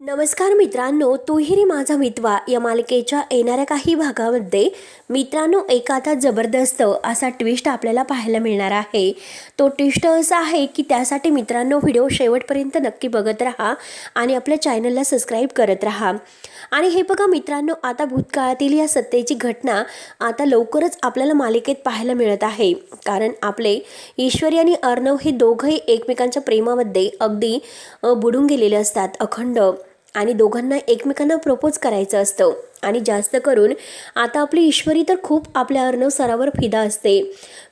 नमस्कार मित्रांनो, तूही रे माझा मितवा या मालिकेच्या येणाऱ्या काही भागामध्ये मित्रांनो एखादा जबरदस्त असा ट्विस्ट आपल्याला पाहायला मिळणार आहे। तो ट्विस्ट असा आहे की त्यासाठी मित्रांनो व्हिडिओ शेवटपर्यंत नक्की बघत राहा आणि आपल्या चॅनलला सबस्क्राईब करत राहा। आणि हे बघा मित्रांनो, आता भूतकाळातील या सत्तेची घटना आता लवकरच आपल्याला मालिकेत पाहायला मिळत आहे, कारण आपले ईश्वरी आणि अर्णव हे दोघंही एकमेकांच्या प्रेमामध्ये अगदी बुडून गेलेले असतात अखंड, आणि दोघांना एकमेकांना प्रपोज करायचं असतं। आणि जास्त करून आता आपली ईश्वरी तर खूप आपल्या अर्णव सरावर फिदा असते।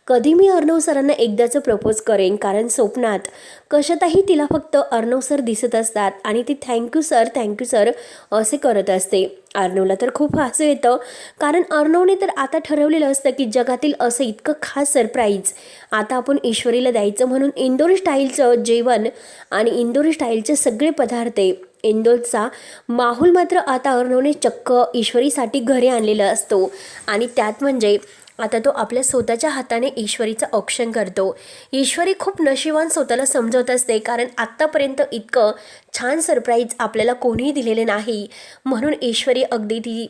कधी मी अर्णव सरांना एकदाचं प्रपोज करेन, कारण स्वप्नात कशातही तिला फक्त अर्णव सर दिसत असतात आणि ती थँक्यू सर असे करत असते। अर्णवला तर खूप हसू येतं, कारण अर्णवने तर आता ठरवलेलं असतं की जगातील असं इतकं खास सरप्राईज आता आपण ईश्वरीला द्यायचं, म्हणून इंदोरी स्टाईलचं जेवण आणि इंदोरी स्टाईलचे सगळे पदार्थ, इंदोरचा माहोल मात्र आता अर्णवने चक्क ईश्वरीसाठी घरी आणलेला असतो। आणि त्यात म्हणजे आता तो आपल्या स्वतःच्या हाताने ईश्वरीचं औक्षण करतो। ईश्वरी खूप नशिबान स्वतःला समजवत असते, कारण आत्तापर्यंत इतकं छान सरप्राईज आपल्याला कोणीही दिलेले नाही, म्हणून ईश्वरी अगदी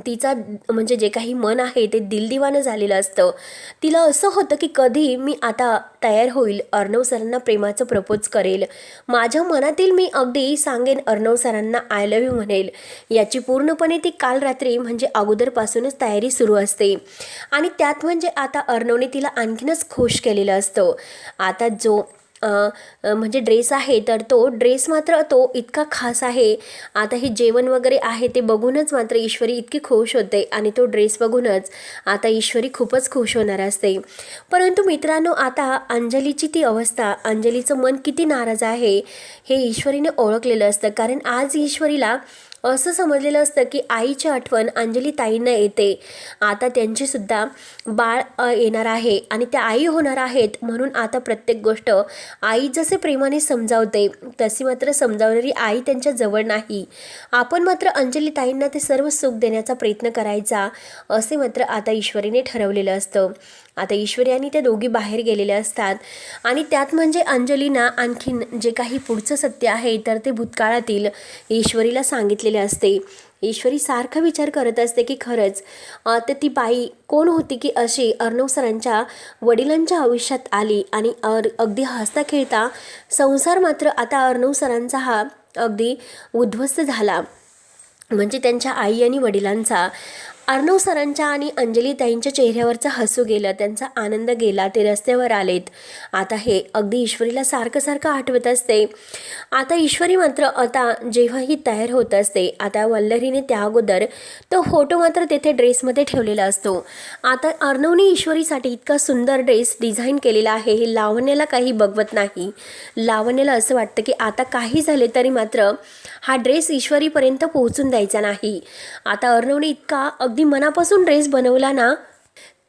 तिचा म्हणजे जे काही मन आहे ते दिलदिवानं झालेलं असतं। तिला असं होतं की कधी मी आता तयार होईल, अर्णव सरांना प्रेमाचं प्रपोज करेल, माझ्या मनातील मी अगदी सांगेन अर्णव सरांना आय लव्ह यू म्हणेल। याची पूर्णपणे ती काल रात्री म्हणजे अगोदरपासूनच तयारी सुरू असते। आणि त्यात म्हणजे आता अर्णवने तिला आणखीनच खुश केलेलं असतं। आता जो म्हणजे ड्रेस आहे तर तो ड्रेस मात्र तो इतका खास आहे। आता हे जेवण वगैरे आहे ते बघूनच मात्र ईश्वरी इतकी खुश होते, आणि तो ड्रेस बघूनच आता ईश्वरी खूपच खुश होणार असते। परंतु मित्रांनो, आता अंजलीची ती अवस्था, अंजलीचं मन किती नाराज आहे हे ईश्वरीने ओळखलेलं असतं, कारण आज ईश्वरीला असं समजलेलं असतं की आईची आठवण अंजली ताईंना येते। आता त्यांचीसुद्धा बाळ येणार आहे आणि त्या आई होणार आहेत, म्हणून आता प्रत्येक गोष्ट आई जसे प्रेमाने समजावते तशी मात्र समजावणारी आई त्यांच्या जवळ नाही। आपण मात्र अंजली ताईंना ते सर्व सुख देण्याचा प्रयत्न करायचा, असे मात्र आता ईश्वरीने ठरवलेलं असतं। आता ईश्वरी आणि त्या दोघी बाहेर गेलेल्या असतात, आणि त्यात म्हणजे अंजलीना आणखीन जे काही पुढचं सत्य आहे तर ते भूतकाळातील ईश्वरीला सांगितलेले असते। ईश्वरी सारखा विचार करत असते की खरंच तर ती बाई कोण होती की अशी अर्णव सरांच्या वडिलांच्या आयुष्यात आली, आणि अगदी हसता खेळता संसार मात्र आता अर्णव सरांचा हा अगदी उद्ध्वस्त झाला, म्हणजे त्यांच्या आई आणि वडिलांचा। अर्णव सरांच्या आणि अंजली ताईंच्या चेहऱ्यावरचं हसू गेलं, त्यांचा आनंद गेला, ते रस्त्यावर आलेत। आता हे अगदी ईश्वरीला सारखं आठवत असते। आता ईश्वरी मात्र आता जेव्हाही तयार होत असते, आता वल्लरीने त्या अगोदर तो फोटो मात्र तेथे ड्रेसमध्ये ठेवलेला असतो। आता अर्णवने ईश्वरीसाठी इतका सुंदर ड्रेस डिझाईन केलेला आहे, हे लावण्याला काही बघवत नाही। लावण्याला असं वाटतं की आता काही झाले तरी मात्र हा ड्रेस ईश्वरीपर्यंत पोहोचून द्यायचा नाही। आता अर्णवने इतका अगदी मनापासून ड्रेस बनवला ना,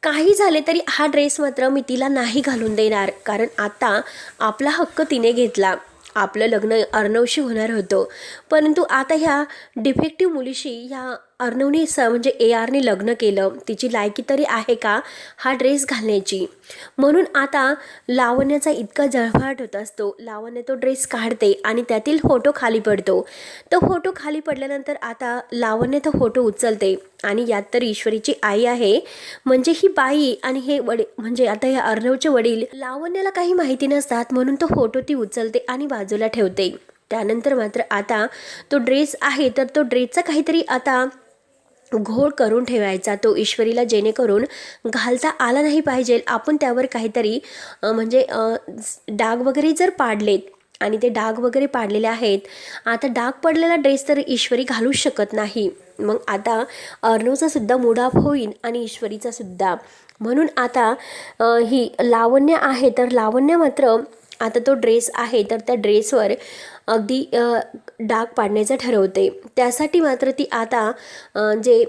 काही झाले तरी हा ड्रेस मात्र मी तिला नाही घालून देणार, कारण आता आपला हक्क तिने घेतला, आपलं लग्न अर्णवशी होणार होतं, परंतु आता ह्या डिफेक्टिव्ह मुलीशी ह्या अर्णवने म्हणजे ARने लग्न केलं, तिची लायकी तरी आहे का हा ड्रेस घालण्याची। म्हणून आता लावण्याचा इतका जळफळाट होत असतो, लावण्य तो ड्रेस काढते आणि त्यातील फोटो खाली पडतो। तो फोटो खाली पडल्यानंतर आता लावण्य तो फोटो उचलते, आणि यात तर ईश्वरीची आई आहे, म्हणजे ही बाई आणि हे म्हणजे आता हे अर्णवचे वडील लावण्याला काही माहिती नसतात, म्हणून तो फोटो ती उचलते आणि बाजूला ठेवते। त्यानंतर मात्र आता तो ड्रेस आहे तर तो ड्रेसचा काहीतरी आता घोळ करून ठेवायचा तो ईश्वरीला, जेणेकरून घालता आला नाही पाहिजे। आपण त्यावर काहीतरी म्हणजे डाग वगैरे जर पाडलेत, आणि ते डाग वगैरे पाडलेले आहेत, आता डाग पडलेला ड्रेस तर ईश्वरी घालूच शकत नाही। मग आता अर्णवचा सुद्धा मूड ऑफ होईल आणि ईश्वरीचा सुद्धा, म्हणून आता ही लावण्य आहे तर लावण्य मात्र आता तो ड्रेस आहे तर त्या ड्रेसवर अगदी डाग पाडण्याचं ठरवते। त्यासाठी मात्र ती आता जे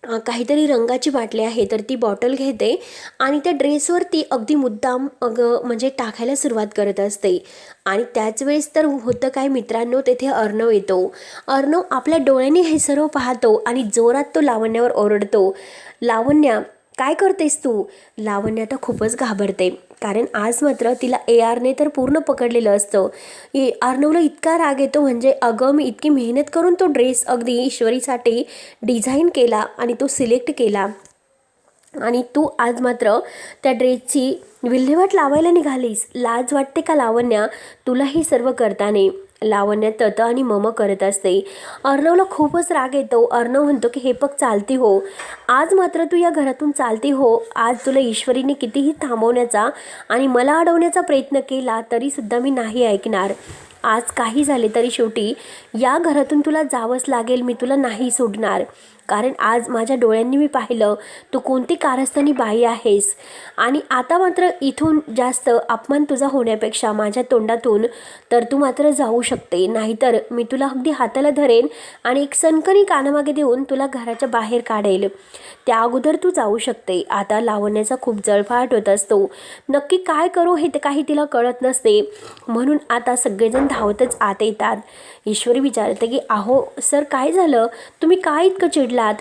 काहीतरी रंगाची बाटली आहे तर ती बॉटल घेते, आणि त्या ड्रेसवर ती अगदी मुद्दाम म्हणजे टाकायला सुरुवात करत असते। आणि त्याच वेळेस तर होतं काय मित्रांनो, तेथे अर्णव येतो। अर्णव आपल्या डोळ्यांनी हे सर्व पाहतो आणि जोरात तो लावण्यावर ओरडतो, लावण्या काय करतेस तू? लावण्य आता खूपच घाबरते, कारण आज मात्र तिला ARने तर पूर्ण पकडलेलं असतं. अर्णवला इतका राग येतो, म्हणजे अगं मी इतकी मेहनत करून तो ड्रेस अगदी ईश्वरीसाठी डिझाईन केला आणि तो सिलेक्ट केला, आणि तू आज मात्र त्या ड्रेसची विल्हेवाट लावायला निघालीस. लाज वाटते का लावण्या तुला हे सर्व करताना? लावण्या तत आणि मम करत असते. अर्णवला खूपच राग येतो. अर्णव म्हणतो की हे पग चालती हो, आज मात्र तू या घरातून चालती हो. आज तुला ईश्वरीने कितीही थांबवण्याचा आणि मला अडवण्याचा प्रयत्न केला तरीसुद्धा मी नाही ऐकणार. आज काही झाले तरी शेवटी या घरातून तुला जावंच लागेल. मी तुला नाही सोडणार, कारण आज माझ्या डोळ्यांनी मी पाहिलं तू कोणती कारस्थानी बाई आहेस. आणि आता मात्र इथून जास्त अपमान तुझा होण्यापेक्षा माझ्या तोंडातून तर तू मात्र जाऊ शकते, नाहीतर मी तुला अगदी हाताला धरेन आणि एक सणकणी कानामागे देऊन तुला घराच्या बाहेर काढेल. त्या अगोदर तू जाऊ शकते. आता लावण्याचा खूप जळफाट होत असतो. नक्की काय करू हे ते काही तिला कळत नसते, म्हणून आता सगळेजण धावतच आत येतात. ईश्वरी विचारते की अहो सर काय झालं, तुम्ही काय इतकं चिडलात?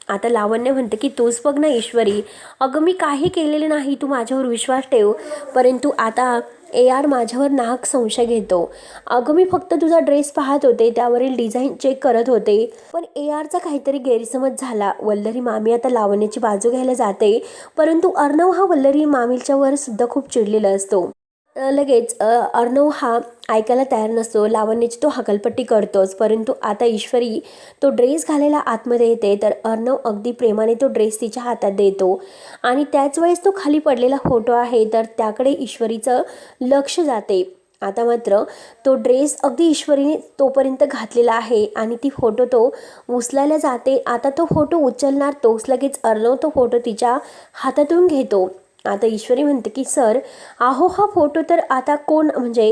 आता लावण्य म्हणते की तूच बघ ना ईश्वरी, अगं मी काही केलेलं नाही, तू माझ्यावर विश्वास ठेव. परंतु आता AR माझ्यावर नाहक संशय घेतो. अगं मी फक्त तुझा ड्रेस पाहत होते, त्यावरील डिझाईन चेक करत होते, पण ARचा काहीतरी गैरसमज झाला. वल्लरी मामी आता लावण्याची बाजू घ्यायला जाते, परंतु अर्णव हा वल्लरी मामीच्या वर सुद्धा खूप चिडलेला असतो. लगेच अर्णव हा ऐकायला तयार नसतो. लावण्याची तो हकलपट्टी करतोच, परंतु आता ईश्वरी तो ड्रेस घालायला आतमध्ये येते, तर अर्णव अगदी प्रेमाने तो ड्रेस तिच्या हातात देतो. आणि त्याच वेळेस तो खाली पडलेला फोटो आहे, तर त्याकडे ईश्वरीचं लक्ष जाते. आता मात्र तो ड्रेस अगदी ईश्वरीने तोपर्यंत घातलेला आहे आणि ती फोटो तो उचलायला जाते. आता तो फोटो उचलणार तोच लगेच अर्णव तो फोटो तिच्या हातातून घेतो. आता ईश्वरी म्हणते की सर अहो हा फोटो तर आता कोण, म्हणजे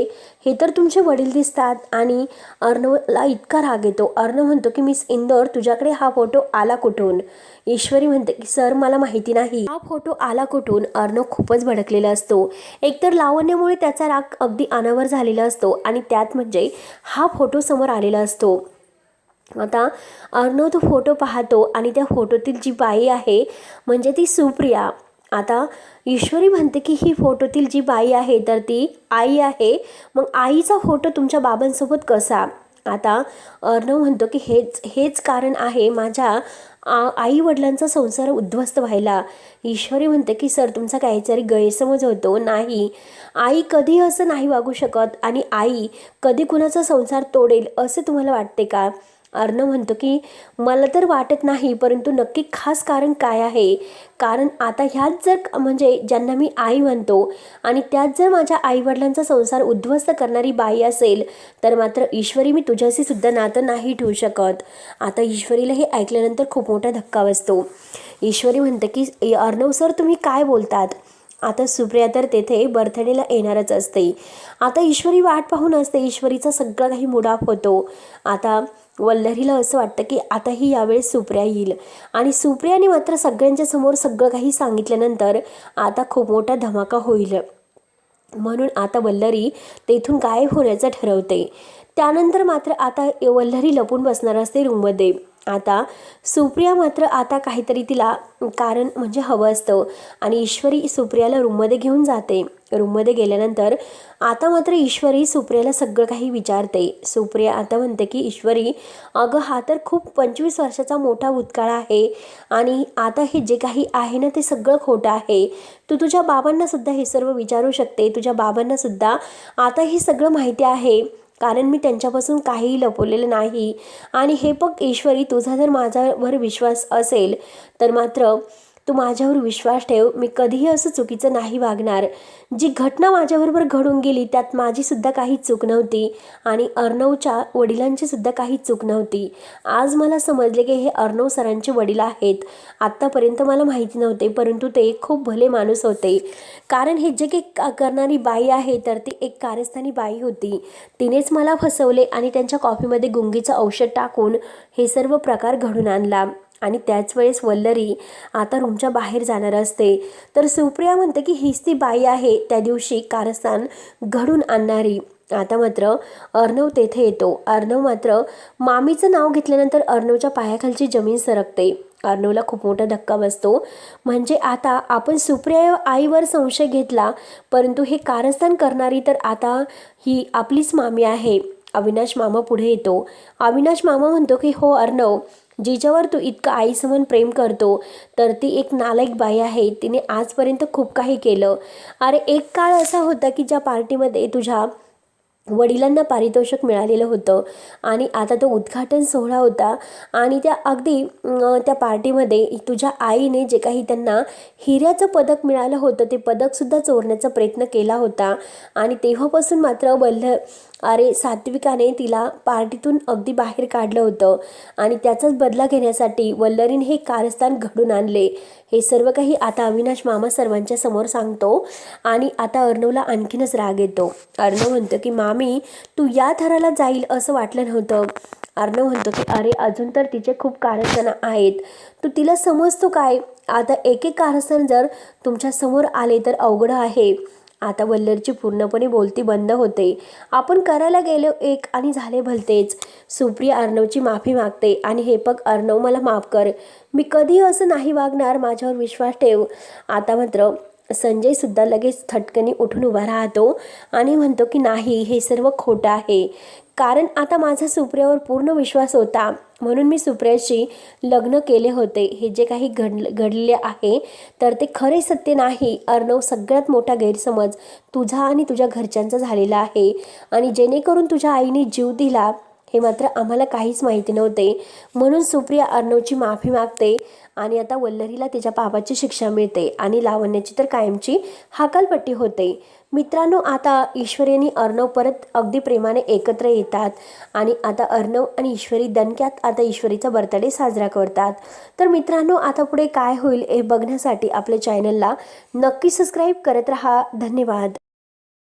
हे तर तुमचे वडील दिसतात. आणि अर्णवला इतका राग येतो. अर्णव म्हणतो की मिस इंदोर तुझ्याकडे हा फोटो आला कुठून? ईश्वरी म्हणते की सर मला माहिती नाही हा फोटो आला कुठून. अर्णव खूपच भडकलेला असतो. एकतर लावण्यामुळे त्याचा राग अगदी अनावर झालेला असतो, आणि त्यात म्हणजे हा फोटो समोर आलेला असतो. आता अर्णव तो फोटो पाहतो आणि त्या फोटोतील जी बाई आहे म्हणजे ती सुप्रिया. आता ईश्वरी म्हणते की ही फोटोतील जी बाई आहे तर ती आई आहे, मग आईचा फोटो तुमच्या बाबांसोबत कसा? आता अर्णव म्हणतो की हेच कारण आहे माझ्या आई वडिलांचा संसार उद्ध्वस्त व्हायला. ईश्वरी म्हणते की सर तुमचा काहीतरी गैरसमज होतो. नाही, आई कधी असं नाही वागू शकत, आणि आई कधी कुणाचा संसार तोडेल असे तुम्हाला वाटते का? अर्णव म्हणतो की मला तर वाटत नाही, परंतु नक्की खास कारण काय आहे? कारण आता ह्याच जर म्हणजे ज्यांना मी आई म्हणतो आणि त्यात जर माझ्या आईवडिलांचा संसार उद्ध्वस्त करणारी बाई असेल तर मात्र ईश्वरी मी तुझ्याशी सुद्धा नातं नाही ठेवू शकत. आता ईश्वरीला हे ऐकल्यानंतर खूप मोठा धक्का बसतो. ईश्वरी म्हणते की अर्णव सर तुम्ही काय बोलतात? आता सुप्रिया तर तेथे बर्थडेला येणारच असते. आता ईश्वरी वाट पाहून असते. ईश्वरीचा सगळा काही मूड ऑफ होतो. आता वल्लरीला असं वाटतं की आताही यावेळेस सुप्रिया येईल, आणि सुप्रियाने मात्र सगळ्यांच्या समोर सगळं काही सांगितल्यानंतर आता खूप मोठा धमाका होईल, म्हणून आता वल्लरी तेथून गायब होण्याचं ठरवते. त्यानंतर मात्र आता वल्लरी लपून बसणार असते रूममध्ये. आता सुप्रिया मात्र आता काहीतरी तिला कारण म्हणजे हवं असतं, आणि ईश्वरी सुप्रियाला रूममध्ये घेऊन जाते. रूममध्ये गेल्यानंतर आता मात्र ईश्वरी सुप्रियाला सगळं काही विचारते. सुप्रिया आता म्हणते की ईश्वरी अगं हा तर खूप 25 वर्षाचा मोठा भूतकाळ आहे, आणि आता हे जे काही आहे ना ते सगळं खोटं आहे. तू तुझ्या बाबांना सुद्धा हे सर्व विचारू शकते. तुझ्या बाबांना सुद्धा आता हे सगळं माहिती आहे, कारण मी त्यांच्यापासून काहीही लपवलेलं नाही. आणि हे बघ ईश्वरी तुझा जर माझ्यावर विश्वास असेल तर मात्र तू माझ्यावर विश्वास ठेव. मी कधीही असं चुकीचं नाही वागणार. जी घटना माझ्याबरोबर घडून गेली त्यात माझी सुद्धा काही चूक नव्हती, आणि अर्णवच्या वडिलांची सुद्धा काही चूक नव्हती. आज मला समजले की हे अर्णव सरांचे वडील आहेत. आत्तापर्यंत मला माहिती नव्हते, परंतु ते खूप भले माणूस होते. कारण हे जे काही करणारी बाई आहे तर ती एक कारस्थानी बाई होती. तिनेच मला फसवले आणि त्यांच्या कॉफीमध्ये गुंगीचं औषध टाकून हे सर्व प्रकार घडून आणला. आणि त्याच वेळेस वल्लरी आता रूमच्या बाहेर जाणार असते, तर सुप्रिया म्हणते की हीच ती बाई आहे त्या दिवशी कारस्थान घडून आणणारी. आता मात्र अर्णव तेथे येतो. अर्णव मात्र मामीचं नाव घेतल्यानंतर अर्णवच्या पायाखालची जमीन सरकते. अर्णवला खूप मोठा धक्का बसतो. म्हणजे आता आपण सुप्रिया आईवर संशय घेतला, परंतु हे कारस्थान करणारी तर आता ही आपलीच मामी आहे. अविनाश मामा पुढे येतो. अविनाश मामा म्हणतो की हो अर्णव, जिच्यावर तू इतकं आईसमान प्रेम करतो तर ती एक नालायक बाई आहे. तिने आजपर्यंत खूप काही केलं. अरे एक काळ असा होता की ज्या पार्टीमध्ये तुझ्या वडिलांना पारितोषिक मिळालेलं होतं आणि आता तो उद्घाटन सोहळा होता आणि त्या अगदी त्या पार्टीमध्ये तुझ्या आईने जे काही त्यांना हिऱ्याचं पदक मिळालं होतं ते पदकसुद्धा चोरण्याचा प्रयत्न केला होता. आणि तेव्हापासून मात्र अरे सात्विकाने तिला पार्टीतून अगदी बाहेर काढलं होतं आणि त्याचाच बदला घेण्यासाठी वल्लरीने हे कारस्थान घडून आणले. हे सर्व काही आता अविनाश मामा सर्वांच्या समोर सांगतो आणि आता अर्णवला आणखीनच राग येतो. अर्णव म्हणतो की मामी, तू या थराला जाईल असं वाटलं नव्हतं. अर्णव म्हणतो की अरे अजून तर तिचे खूप कारस्थानं आहेत, तू तिला समजतो काय? आता एक एक कारस्थान जर तुमच्या समोर आले तर अवघड आहे. आता वल्लरची पूर्णपणे बोलती बंद होते. आपण करायला गेलो एक आणि झाले भलतेच. सुप्रिया अर्णवची माफी मागते आणि हे बघ अर्णव, मला माफ कर, मी कधी असं नाही वागणार, माझ्यावर विश्वास ठेव. आता मात्र संजयसुद्धा लगेच थटकनी उठून उभा राहतो आणि म्हणतो की नाही, हे सर्व खोटं आहे. कारण आता माझा सुप्रियावर पूर्ण विश्वास होता म्हणून मी सुप्रियाशी लग्न केले होते. हे जे काही घडले आहे तर ते खरे सत्य नाही. अर्णव, सगळ्यात मोठा गैरसमज तुझा आणि तुझ्या घरच्यांचा झालेला आहे आणि जेणेकरून तुझ्या आईने जीव दिला हे मात्र आम्हाला काहीच माहिती नव्हते. म्हणून सुप्रिया अर्णवची माफी मागते आणि आता वल्लरीला तिच्या पापाची शिक्षा मिळते आणि लावण्याची तर कायमची हाकालपट्टी होते. मित्रांनो, आता ईश्वरी आणि अर्णव परत अगदी प्रेमाने एकत्र येतात आणि आता अर्णव आणि ईश्वरी दणक्यात आता ईश्वरीचा बर्थडे साजरा करतात. तर मित्रांनो, आता पुढे काय होईल हे बघण्यासाठी आपल्या चॅनलला नक्की सबस्क्राईब करत राहा. धन्यवाद.